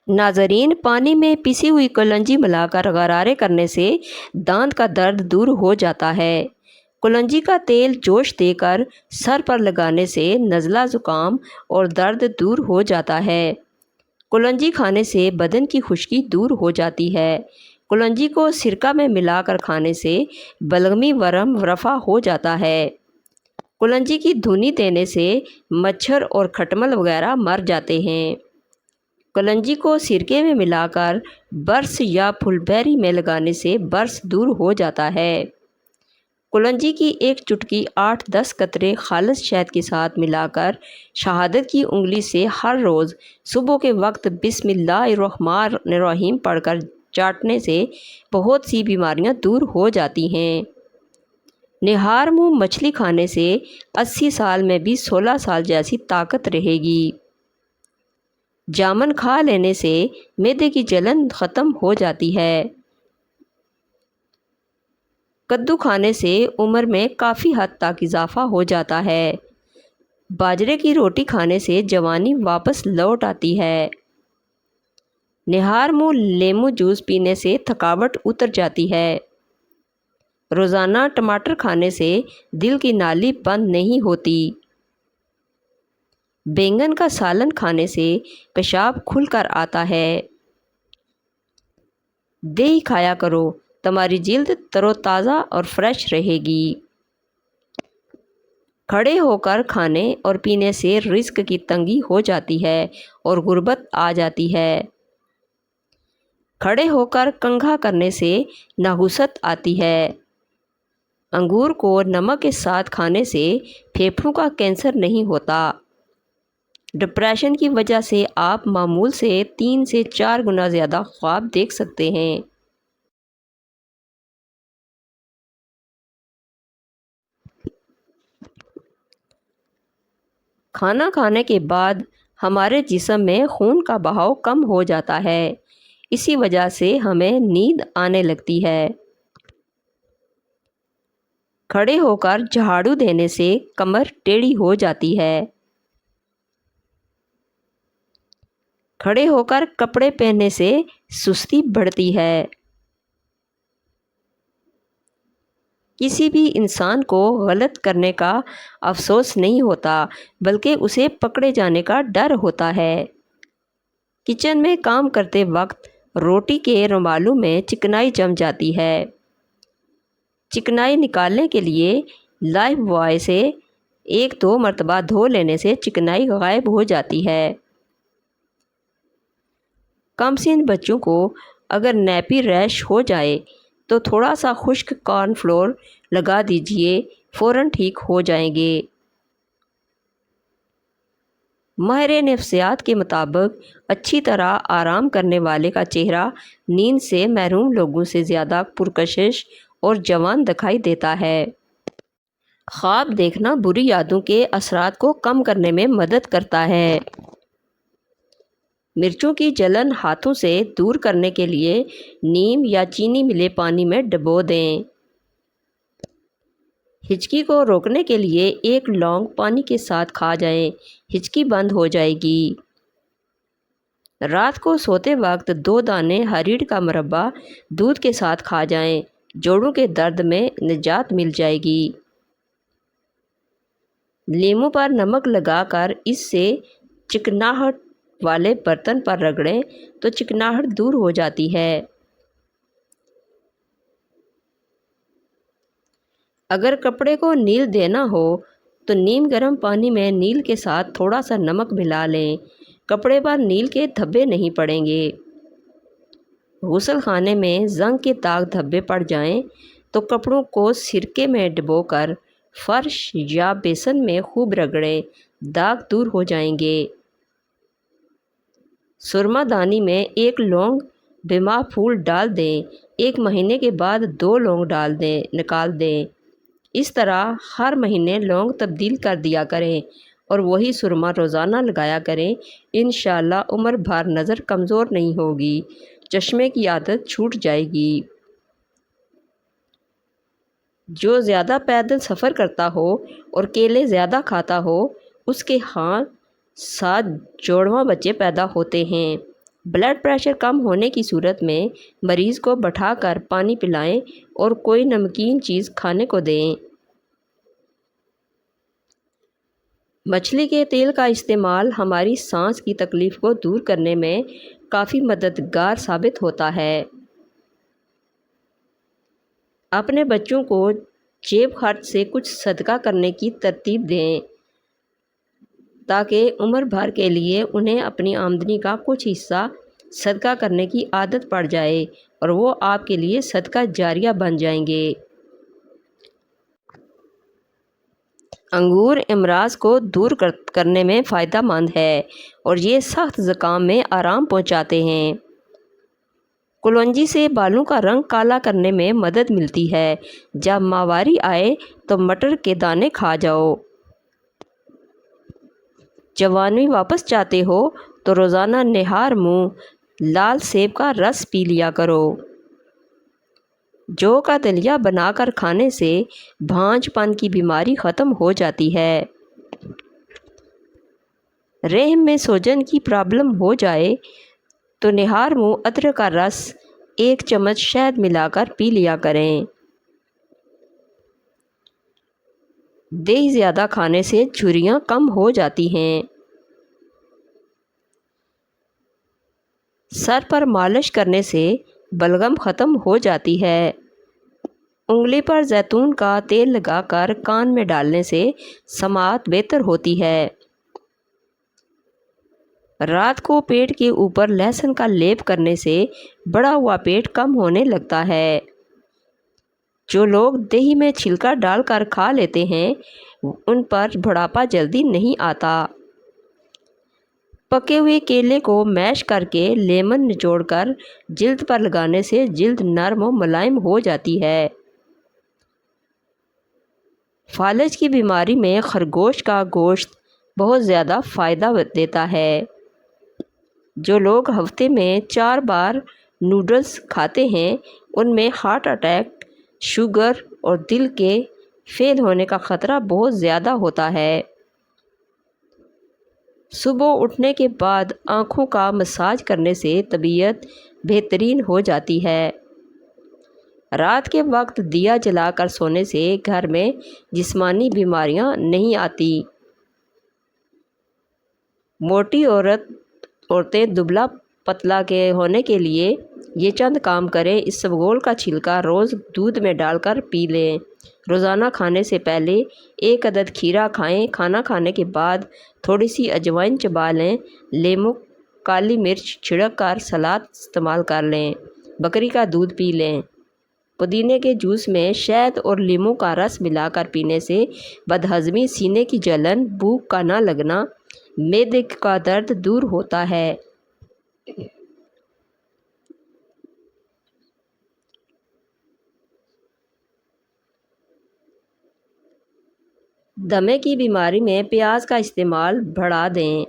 ناظرین، پانی میں پسی ہوئی کلونجی ملا کر غرارے کرنے سے دانت کا درد دور ہو جاتا ہے۔ کلونجی کا تیل جوش دے کر سر پر لگانے سے نزلہ زکام اور درد دور ہو جاتا ہے۔ کلونجی کھانے سے بدن کی خشکی دور ہو جاتی ہے۔ کلونجی کو سرکہ میں ملا کر کھانے سے بلغمی ورم رفع ہو جاتا ہے۔ کلونجی کی دھنی دینے سے مچھر اور کھٹمل وغیرہ مر جاتے ہیں۔ کلونجی کو سرکے میں ملا کر برس یا پھل بہری میں لگانے سے برس دور ہو جاتا ہے۔ کلونجی کی ایک چٹکی 8-10 قطرے خالص شہد کے ساتھ ملا کر شہادت کی انگلی سے ہر روز صبح کے وقت بسم اللہ الرحمن الرحیم پڑھ کر چاٹنے سے بہت سی بیماریاں دور ہو جاتی ہیں۔ نہار منہ مچھلی کھانے سے 80 سال میں بھی 16 سال جیسی طاقت رہے گی۔ جامن کھا لینے سے معدے کی جلن ختم ہو جاتی ہے۔ کدو کھانے سے عمر میں کافی حد تک اضافہ ہو جاتا ہے۔ باجرے کی روٹی کھانے سے جوانی واپس لوٹ آتی ہے۔ نہار منہ لیموں جوس پینے سے تھکاوٹ اتر جاتی ہے۔ روزانہ ٹماٹر کھانے سے دل کی نالی بند نہیں ہوتی۔ بینگن کا سالن کھانے سے پیشاب کھل کر آتا ہے۔ دہی کھایا کرو، تمہاری جلد تر و تازہ اور فریش رہے گی۔ کھڑے ہو کر کھانے اور پینے سے رزق کی تنگی ہو جاتی ہے اور غربت آ جاتی ہے۔ کھڑے ہو کر کنگھا کرنے سے نحوست آتی ہے۔ انگور کو نمک کے ساتھ کھانے سے پھیپھڑوں کا کینسر نہیں ہوتا۔ ڈپریشن کی وجہ سے آپ معمول سے 3 سے 4 گنا زیادہ خواب دیکھ سکتے ہیں۔ کھانا کھانے کے بعد ہمارے جسم میں خون کا بہاؤ کم ہو جاتا ہے، اسی وجہ سے ہمیں نیند آنے لگتی ہے۔ کھڑے ہو کر جھاڑو دینے سے کمر ٹیڑھی ہو جاتی ہے۔ کھڑے ہو کر کپڑے پہننے سے سستی بڑھتی ہے۔ کسی بھی انسان کو غلط کرنے کا افسوس نہیں ہوتا، بلکہ اسے پکڑے جانے کا ڈر ہوتا ہے۔ کچن میں کام کرتے وقت روٹی کے رومالوں میں چکنائی جم جاتی ہے۔ چکنائی نکالنے کے لیے لائف بوائے سے 1-2 مرتبہ دھو لینے سے چکنائی غائب ہو جاتی ہے۔ کم سن بچوں کو اگر نیپی ریش ہو جائے تو تھوڑا سا خشک کارن فلور لگا دیجئے، فوراً ٹھیک ہو جائیں گے۔ ماہر نفسیات کے مطابق اچھی طرح آرام کرنے والے کا چہرہ نیند سے محروم لوگوں سے زیادہ پرکشش اور جوان دکھائی دیتا ہے۔ خواب دیکھنا بری یادوں کے اثرات کو کم کرنے میں مدد کرتا ہے۔ مرچوں کی جلن ہاتھوں سے دور کرنے کے لیے نیم یا چینی ملے پانی میں ڈبو دیں۔ ہچکی کو روکنے کے لیے 1 لونگ پانی کے ساتھ کھا جائیں، ہچکی بند ہو جائے گی۔ رات کو سوتے وقت 2 دانے ہریڑ کا مربع دودھ کے ساتھ کھا جائیں، جوڑوں کے درد میں نجات مل جائے گی۔ لیموں پر نمک لگا کر اس سے چکناہٹ والے برتن پر رگڑیں تو چکناہٹ دور ہو جاتی ہے۔ اگر کپڑے کو نیل دینا ہو تو نیم گرم پانی میں نیل کے ساتھ تھوڑا سا نمک ملا لیں، کپڑے پر نیل کے دھبے نہیں پڑیں گے۔ غسل خانے میں زنگ کے داغ دھبے پڑ جائیں تو کپڑوں کو سرکے میں ڈبو کر فرش یا بیسن میں خوب رگڑیں، داغ دور ہو جائیں گے۔ سرما دانی میں 1 لونگ بما پھول ڈال دیں، 1 مہینے کے بعد 2 لونگ ڈال دیں، نکال دیں۔ اس طرح ہر مہینے لونگ تبدیل کر دیا کریں اور وہی سرما روزانہ لگایا کریں، انشاءاللہ عمر بھر نظر کمزور نہیں ہوگی، چشمے کی عادت چھوٹ جائے گی۔ جو زیادہ پیدل سفر کرتا ہو اور کیلے زیادہ کھاتا ہو، اس کے ہاں 7 جوڑواں بچے پیدا ہوتے ہیں۔ بلڈ پریشر کم ہونے کی صورت میں مریض کو بٹھا کر پانی پلائیں اور کوئی نمکین چیز کھانے کو دیں۔ مچھلی کے تیل کا استعمال ہماری سانس کی تکلیف کو دور کرنے میں کافی مددگار ثابت ہوتا ہے۔ اپنے بچوں کو جیب خرچ سے کچھ صدقہ کرنے کی ترتیب دیں تاکہ عمر بھر کے لیے انہیں اپنی آمدنی کا کچھ حصہ صدقہ کرنے کی عادت پڑ جائے اور وہ آپ کے لیے صدقہ جاریہ بن جائیں گے۔ انگور امراض کو دور کرنے میں فائدہ مند ہے اور یہ سخت زکام میں آرام پہنچاتے ہیں۔ کلونجی سے بالوں کا رنگ کالا کرنے میں مدد ملتی ہے۔ جب ماہواری آئے تو مٹر کے دانے کھا جاؤ۔ جوانی واپس چاہتے ہو تو روزانہ نہار منہ لال سیب کا رس پی لیا کرو۔ جو کا دلیا بنا کر کھانے سے بھانج پن کی بیماری ختم ہو جاتی ہے۔ رحم میں سوجن کی پرابلم ہو جائے تو نہار منہ ادرک کا رس 1 چمچ شہد ملا کر پی لیا کریں۔ دہی زیادہ کھانے سے جھریاں کم ہو جاتی ہیں۔ سر پر مالش کرنے سے بلغم ختم ہو جاتی ہے۔ انگلی پر زیتون کا تیل لگا کر کان میں ڈالنے سے سماعت بہتر ہوتی ہے۔ رات کو پیٹ کے اوپر لہسن کا لیپ کرنے سے بڑا ہوا پیٹ کم ہونے لگتا ہے۔ جو لوگ دہی میں چھلکا ڈال کر کھا لیتے ہیں ان پر بڑھاپا جلدی نہیں آتا۔ پکے ہوئے کیلے کو میش کر کے لیمن نچوڑ کر جلد پر لگانے سے جلد نرم و ملائم ہو جاتی ہے۔ فالج کی بیماری میں خرگوش کا گوشت بہت زیادہ فائدہ دیتا ہے۔ جو لوگ ہفتے میں 4 بار نوڈلز کھاتے ہیں ان میں ہارٹ اٹیک، شوگر اور دل کے فیل ہونے کا خطرہ بہت زیادہ ہوتا ہے۔ صبح اٹھنے کے بعد آنکھوں کا مساج کرنے سے طبیعت بہترین ہو جاتی ہے۔ رات کے وقت دیا جلا کر سونے سے گھر میں جسمانی بیماریاں نہیں آتی۔ موٹی عورتیں دبلا پتلا کے ہونے کے لیے یہ چند کام کریں۔ اسبگول کا چھلکا روز دودھ میں ڈال کر پی لیں۔ روزانہ کھانے سے پہلے 1 عدد کھیرا کھائیں۔ کھانا کھانے کے بعد تھوڑی سی اجوائن چبا لیں۔ لیموں کالی مرچ چھڑک کر سلاد استعمال کر لیں۔ بکری کا دودھ پی لیں۔ پودینے کے جوس میں شہد اور لیموں کا رس ملا کر پینے سے بدہضمی، سینے کی جلن، بھوک کا نہ لگنا، معدے کا درد دور ہوتا ہے۔ دمے کی بیماری میں پیاز کا استعمال بڑھا دیں۔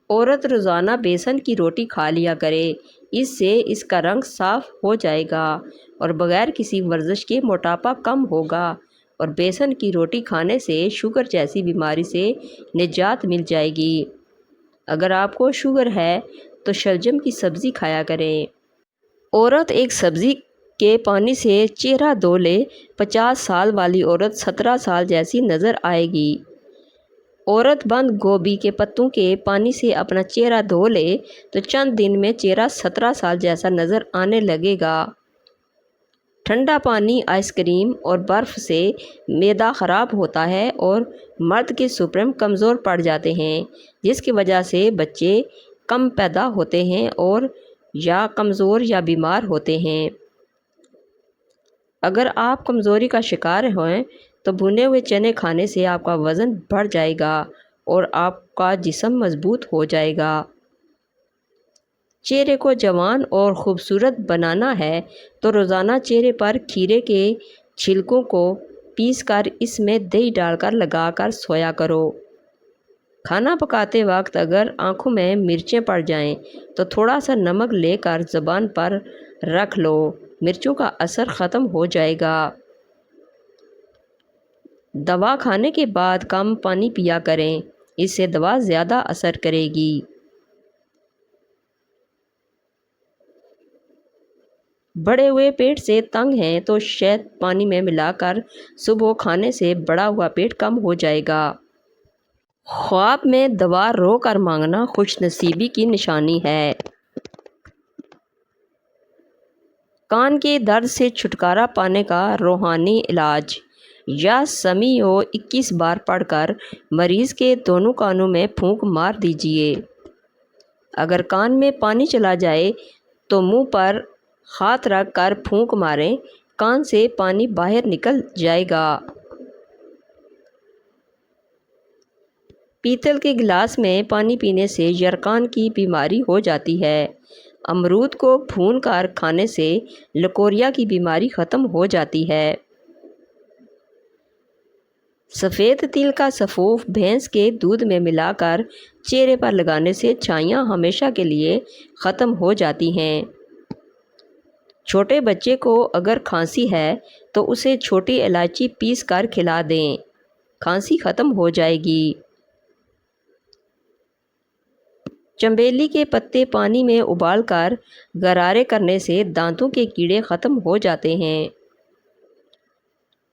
عورت روزانہ بیسن کی روٹی کھا لیا کرے، اس سے اس کا رنگ صاف ہو جائے گا اور بغیر کسی ورزش کے موٹاپا کم ہوگا، اور بیسن کی روٹی کھانے سے شوگر جیسی بیماری سے نجات مل جائے گی۔ اگر آپ کو شوگر ہے تو شلجم کی سبزی کھایا کریں۔ عورت ایک سبزی کے پانی سے چہرہ دھو لے، 50 سال والی عورت 17 سال جیسی نظر آئے گی۔ عورت بند گوبھی کے پتوں کے پانی سے اپنا چہرہ دھو لے تو چند دن میں چہرہ 17 سال جیسا نظر آنے لگے گا۔ ٹھنڈا پانی، آئس کریم اور برف سے معدہ خراب ہوتا ہے اور مرد کے سپرم کمزور پڑ جاتے ہیں، جس کی وجہ سے بچے کم پیدا ہوتے ہیں اور یا کمزور یا بیمار ہوتے ہیں۔ اگر آپ کمزوری کا شکار ہیں تو بھنے ہوئے چنے کھانے سے آپ کا وزن بڑھ جائے گا اور آپ کا جسم مضبوط ہو جائے گا۔ چہرے کو جوان اور خوبصورت بنانا ہے تو روزانہ چہرے پر کھیرے کے چھلکوں کو پیس کر اس میں دہی ڈال کر لگا کر سویا کرو۔ کھانا پکاتے وقت اگر آنکھوں میں مرچیں پڑ جائیں تو تھوڑا سا نمک لے کر زبان پر رکھ لو، مرچوں کا اثر ختم ہو جائے گا۔ دوا کھانے کے بعد کم پانی پیا کریں، اس سے دوا زیادہ اثر کرے گی۔ بڑے ہوئے پیٹ سے تنگ ہیں تو شہد پانی میں ملا کر صبح کھانے سے بڑا ہوا پیٹ کم ہو جائے گا۔ خواب میں دعا رو کر مانگنا خوش نصیبی کی نشانی ہے۔ کان کے درد سے چھٹکارا پانے کا روحانی علاج۔ یا سمیع 21 بار پڑھ کر مریض کے دونوں کانوں میں پھونک مار دیجیے۔ اگر کان میں پانی چلا جائے تو منہ پر ہاتھ رکھ کر پھونک ماریں، کان سے پانی باہر نکل جائے گا۔ پیتل کے گلاس میں پانی پینے سے یرقان کی بیماری ہو جاتی ہے۔ امرود کو بھون کر کھانے سے لکوریا کی بیماری ختم ہو جاتی ہے۔ سفید تل کا سفوف بھینس کے دودھ میں ملا کر چہرے پر لگانے سے چھائیاں ہمیشہ کے لیے ختم ہو جاتی ہیں۔ چھوٹے بچے کو اگر کھانسی ہے تو اسے چھوٹی الائچی پیس کر کھلا دیں، کھانسی ختم ہو جائے گی۔ چنبیلی کے پتے پانی میں ابال کر غرارے کرنے سے دانتوں کے کیڑے ختم ہو جاتے ہیں۔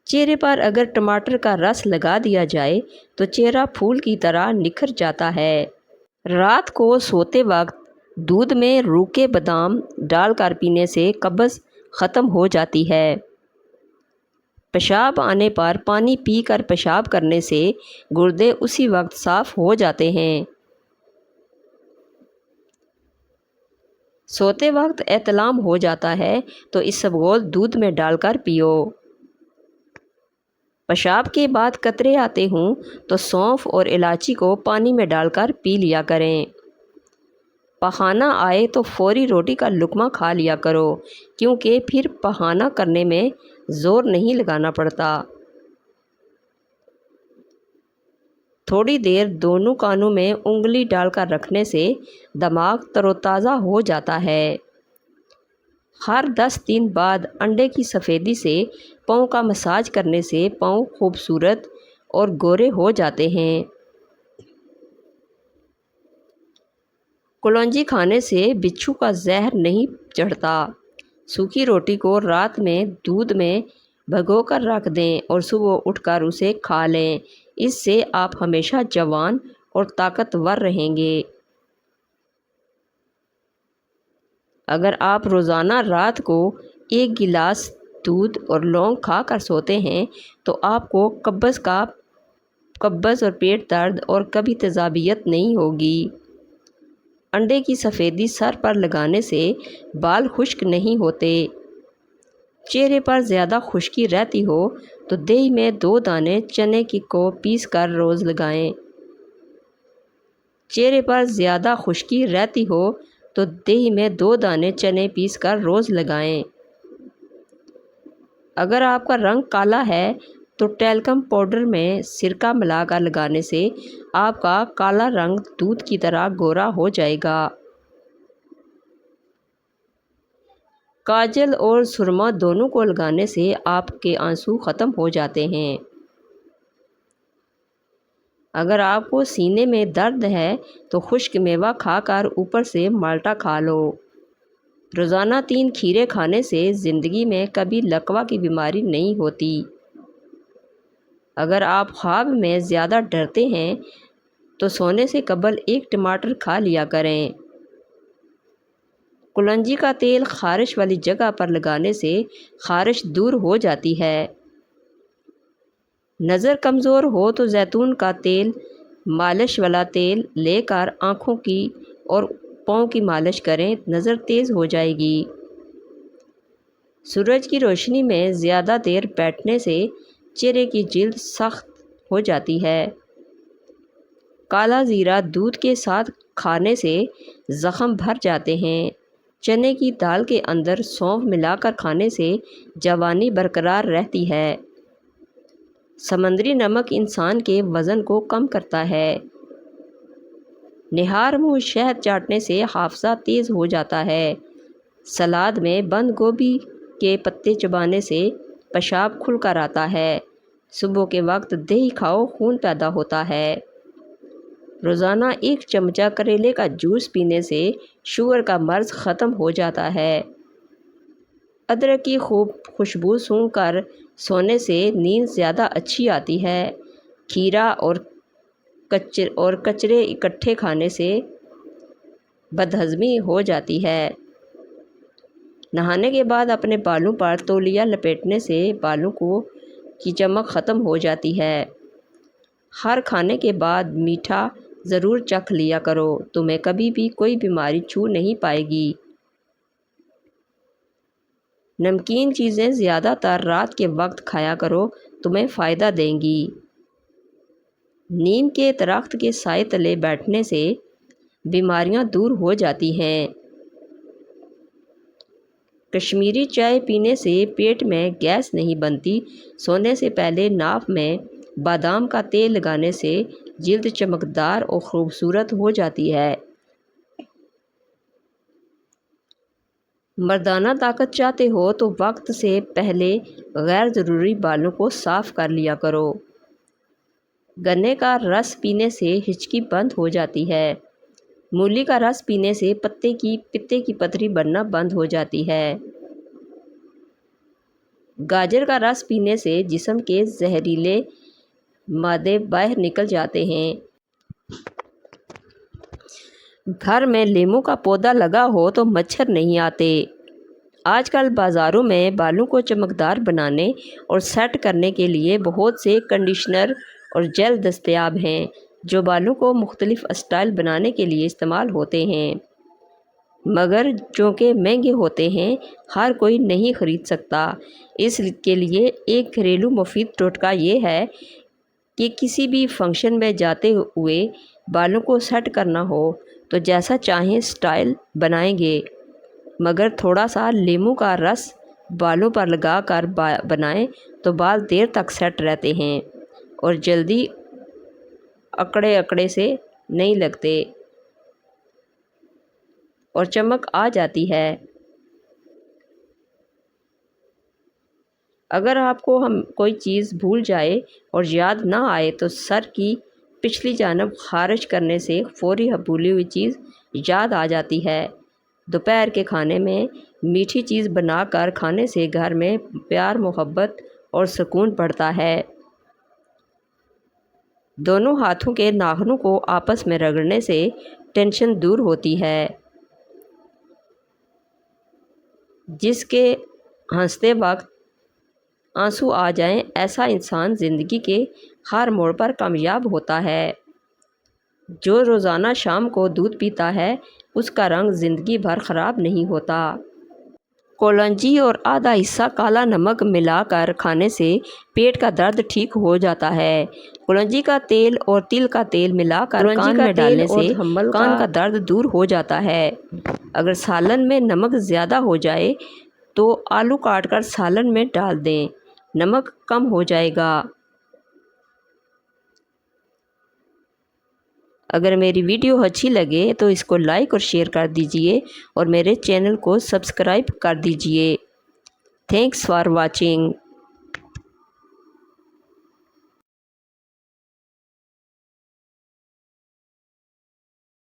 چہرے پر اگر ٹماٹر کا رس لگا دیا جائے تو چہرہ پھول کی طرح نکھر جاتا ہے۔ رات کو سوتے وقت دودھ میں روکھے بادام ڈال کر پینے سے قبض ختم ہو جاتی ہے۔ پیشاب آنے پر پانی پی کر پیشاب کرنے سے گردے اسی وقت صاف ہو جاتے ہیں۔ سوتے وقت احتلام ہو جاتا ہے تو اسبگول دودھ میں ڈال کر پیو۔ پیشاب کے بعد قطرے آتے ہوں تو سونف اور الائچی کو پانی میں ڈال کر پی لیا کریں۔ پخانہ آئے تو فوری روٹی کا لقمہ کھا لیا کرو، کیونکہ پھر پخانہ کرنے میں زور نہیں لگانا پڑتا۔ تھوڑی دیر دونوں کانوں میں انگلی ڈال کر رکھنے سے دماغ تر و تازہ ہو جاتا ہے۔ ہر 10 دن بعد انڈے کی سفیدی سے پاؤں کا مساج کرنے سے پاؤں خوبصورت اور گورے ہو جاتے ہیں۔ کلونجی کھانے سے بچھو کا زہر نہیں چڑھتا۔ سوکھی روٹی کو رات میں دودھ میں بھگو کر رکھ دیں اور صبح اٹھ کر اسے کھا لیں، اس سے آپ ہمیشہ جوان اور طاقتور رہیں گے۔ اگر آپ روزانہ رات کو 1 گلاس دودھ اور لونگ کھا کر سوتے ہیں تو آپ کو قبض اور پیٹ درد اور کبھی تیزابیت نہیں ہوگی۔ انڈے کی سفیدی سر پر لگانے سے بال خشک نہیں ہوتے۔ چہرے پر زیادہ خشکی رہتی ہو تو دہی میں 2 دانے چنے کو پیس کر روز لگائیں۔ چہرے پر زیادہ خشکی رہتی ہو تو دہی میں 2 دانے چنے پیس کر روز لگائیں۔ اگر آپ کا رنگ کالا ہے تو ٹیلکم پاؤڈر میں سرکہ ملا کر لگانے سے آپ کا کالا رنگ دودھ کی طرح گورا ہو جائے گا۔ کاجل اور سرما دونوں کو لگانے سے آپ کے آنسو ختم ہو جاتے ہیں۔ اگر آپ کو سینے میں درد ہے تو خشک میوہ کھا کر اوپر سے مالٹا کھا لو۔ روزانہ 3 کھیرے کھانے سے زندگی میں کبھی لکوہ کی بیماری نہیں ہوتی۔ اگر آپ خواب میں زیادہ ڈرتے ہیں تو سونے سے قبل 1 ٹماٹر کھا لیا کریں۔ کلونجی کا تیل خارش والی جگہ پر لگانے سے خارش دور ہو جاتی ہے۔ نظر کمزور ہو تو زیتون کا تیل، مالش والا تیل لے کر آنکھوں کی اور پاؤں کی مالش کریں، نظر تیز ہو جائے گی۔ سورج کی روشنی میں زیادہ دیر بیٹھنے سے چہرے کی جلد سخت ہو جاتی ہے۔ کالا زیرہ دودھ کے ساتھ کھانے سے زخم بھر جاتے ہیں۔ چنے کی دال کے اندر سونف ملا کر کھانے سے جوانی برقرار رہتی ہے۔ سمندری نمک انسان کے وزن کو کم کرتا ہے۔ نہار منہ شہد چاٹنے سے حافظہ تیز ہو جاتا ہے۔ سلاد میں بند گوبھی کے پتے چبانے سے پیشاب کھل کر آتا ہے۔ صبح کے وقت دہی کھاؤ، خون پیدا ہوتا ہے۔ روزانہ 1 چمچہ کریلے کا جوس پینے سے شوگر کا مرض ختم ہو جاتا ہے۔ ادرک کی خوب خوشبو سونگھ کر سونے سے نیند زیادہ اچھی آتی ہے۔ کھیرا اور کچرے اکٹھے کھانے سے بدہضمی ہو جاتی ہے۔ نہانے کے بعد اپنے بالوں پر تولیہ لپیٹنے سے بالوں کی چمک ختم ہو جاتی ہے۔ ہر کھانے کے بعد میٹھا ضرور چکھ لیا کرو، تمہیں کبھی بھی کوئی بیماری چھو نہیں پائے گی۔ نمکین چیزیں زیادہ تر رات کے وقت کھایا کرو، تمہیں فائدہ دیں گی۔ نیم کے درخت کے سائے تلے بیٹھنے سے بیماریاں دور ہو جاتی ہیں۔ کشمیری چائے پینے سے پیٹ میں گیس نہیں بنتی۔ سونے سے پہلے ناف میں بادام کا تیل لگانے سے جلد چمکدار اور خوبصورت ہو جاتی ہے۔ مردانہ طاقت چاہتے ہو تو وقت سے پہلے غیر ضروری بالوں کو صاف کر لیا کرو۔ گنے کا رس پینے سے ہچکی بند ہو جاتی ہے۔ مولی کا رس پینے سے پتے کی پتری بننا بند ہو جاتی ہے۔ گاجر کا رس پینے سے جسم کے زہریلے مادے باہر نکل جاتے ہیں۔ گھر میں لیموں کا پودا لگا ہو تو مچھر نہیں آتے۔ آج کل بازاروں میں بالوں کو چمکدار بنانے اور سیٹ کرنے کے لیے بہت سے کنڈیشنر اور جیل دستیاب ہیں جو بالوں کو مختلف اسٹائل بنانے کے لیے استعمال ہوتے ہیں، مگر چونکہ مہنگے ہوتے ہیں ہر کوئی نہیں خرید سکتا۔ اس کے لیے ایک گھریلو مفید ٹوٹکا یہ ہے کہ کسی بھی فنکشن میں جاتے ہوئے بالوں کو سیٹ کرنا ہو تو جیسا چاہیں سٹائل بنائیں گے، مگر تھوڑا سا لیموں کا رس بالوں پر لگا کر بنائیں تو بال دیر تک سیٹ رہتے ہیں اور جلدی اکڑے سے نہیں لگتے اور چمک آ جاتی ہے۔ اگر آپ کو کوئی چیز بھول جائے اور یاد نہ آئے تو سر کی پچھلی جانب خارج کرنے سے فوری بھولی ہوئی چیز یاد آ جاتی ہے۔ دوپہر کے کھانے میں میٹھی چیز بنا کر کھانے سے گھر میں پیار محبت اور سکون بڑھتا ہے۔ دونوں ہاتھوں کے ناخنوں کو آپس میں رگڑنے سے ٹینشن دور ہوتی ہے۔ جس کے ہنستے وقت آنسو آ جائیں ایسا انسان زندگی کے ہر موڑ پر کامیاب ہوتا ہے۔ جو روزانہ شام کو دودھ پیتا ہے اس کا رنگ زندگی بھر خراب نہیں ہوتا۔ کولونجی اور آدھا حصہ کالا نمک ملا کر کھانے سے پیٹ کا درد ٹھیک ہو جاتا ہے۔ کولونجی کا تیل اور تل کا تیل ملا کر کان میں ڈالنے سے کان کا درد دور ہو جاتا ہے۔ اگر سالن میں نمک زیادہ ہو جائے تو آلو کاٹ کر سالن میں ڈال دیں، نمک کم ہو جائے گا۔ اگر میری ویڈیو اچھی لگے تو اس کو لائک اور شیئر کر دیجئے اور میرے چینل کو سبسکرائب کر دیجئے۔ Thanks for watching.